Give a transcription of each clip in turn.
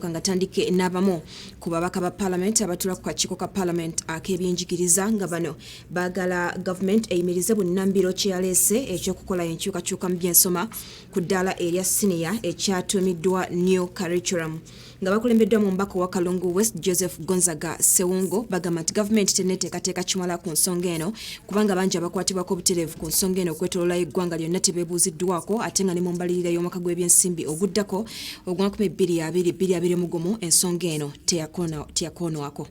Kanga tandike n'abamu ku babaka ba parliament abatula ku kakiiko ka parliament ak'ebyenjigiriza nga bano baagala government eyimirize bunnambiro kye yaleese ekyokukola enkyukakyuka mu byensoma ku ddaala erya senior ekyatumiddwa new curriculum nga bakulembeddwa mu mbaka wa Kalungu West Joseph Gonzaga Sewungo bagamba nti government tenneteekateeka kimala ku nsonga eno kubanga bangi abakwatibwako obutereevu ku nsonga eno okwetooloola eggwanga lyonna tebeebuuziddwako ate nga ne mu mbalirira y'omwaka gw'ebyensimbi oguddako ogwa 2022 mugumu ensonga eno teyakoonwako.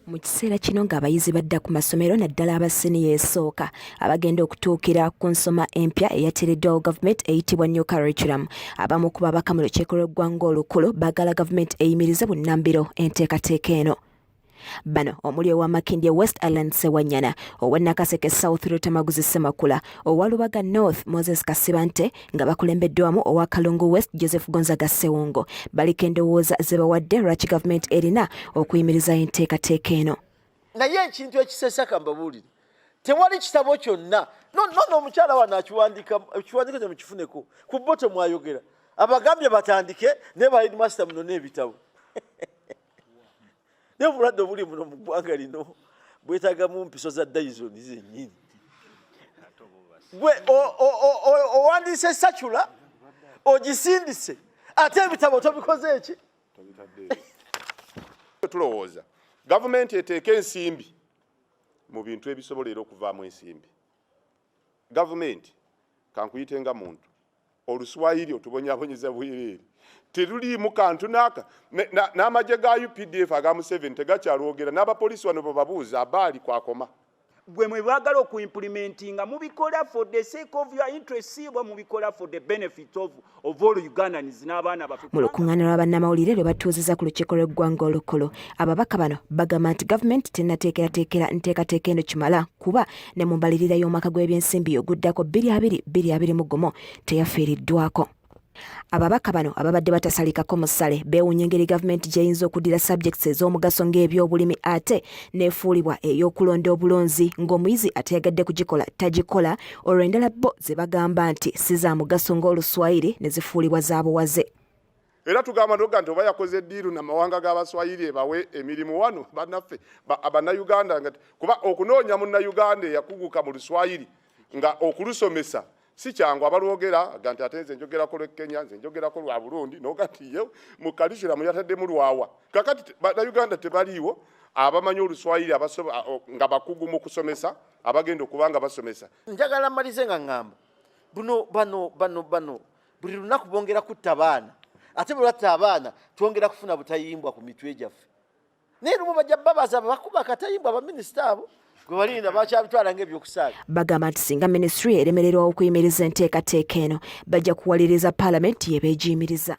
Mu kiseera kino ng'abayizi badda ku masomero naddala abasiniya esooka abagenda okutuukira ku nsoma empya eyateereddwawo gavumenti eyitibwa new curriculum. Abamu ku babaka mu lukiiko lw'eggwanga olukulu baagala gavumenti eyimirize bunnambiro enteekateeka eno. Bano omuli owa Makindye West Island Sewanyana, owa Nakaseke South Rutamaguzi Semakula, owa Lubaga North Moses Kasibante nga bakulembeddwamu owa Kalungu West Joseph Gonzaga Sewungo. Baliko endowooza ze bawadde lwaki gavumenti erina okuyimiriza enteekateeka eno. Naye ekintu ekisesa kambabuulire tewali kitabo kyonna no omukyala wano akiwandiika kye mukifuneko ku boto mwayogera abagambye batandike ne ba headmaster muno n'ebitabo Nebulwadde buli muno mu ggwanga lino bwetagamu mpiso za dayizoni zennyini. Gwe owandiise sakula ogisindise ate ebitabo tobikoze eki? Tulowooza gavumenti eteeka ensimbi mu bintu ebisobolera okuvaamu ensimbi. Gavumenti kankuyite nga muntu oluswayiri otubonyaabonyeza bwereere teruliimu kantu naaka n'amagye ga UPDF aga Museveni tegakyalwogera n'abapoliisi wano bababuuza abaali kwakoma. Gwe mwe baagala okuimplementinga mubikola for the sake of your interests bwe mubikola for the benefit of all Ugandans n'abaana baffe. Mu lukuŋŋaana lw'abannamawulire lwe batuuzizza ku lukiiko lw'eggwanga olukulu ababaka bano bagamba nti gavumenti tennateekerateekera nteekateeka eno kimala kuba ne mu mbalirira y'omwaka gw'ebyensimbi oguddako 2021 teyafiiriddwako. Ababaka bano ababadde batasalikako musale beewunya engeri gavumenti gy'eyinza okuddira subjects ez'omugaso ng'ebyobulimi ate n'efuulibwa ey'okulonda obulonzi ng'omuyizi ateyagadde kugikola tagikola olwo endala bo ze bagamba nti si za mugaso ng'oluswayiri ne zifuulibwa za buwaze. Era tugamba nti oba yakoze eddiiru n'amawanga g'abaswayiri ebawe emirimu wano bannaffe abannayuganda kuba okunoonya munnayuganda eyakuguka mu luswayiri nga okulusomesa si kyangu abalwogera ganti ate nze njogerako lwe Kenya nze njogerako lwa Burundi nogati ye mu curriculum yataddemu lwawa kakati Uganda tebaliiwo abamanyi oluswayiri nga bakugu mu kusomesa abagenda okubanga basomesa. Njagala mmalize nga ngamba bano buli lunaku bongera kutta abaana ate bwe batta abaana twongera kufuna butayimbwa ku mitwe gyaffe naye lumu bajja babaza bakuba akatayimbwa abaminisita abo gwe balinda bakyabitwala ng'ebyokusaaga. Bagamba nti singa minisitule eremererwa okuyimiriza enteekateeka eno bajja kuwaliriza paalamenti yebeegiyimiriza.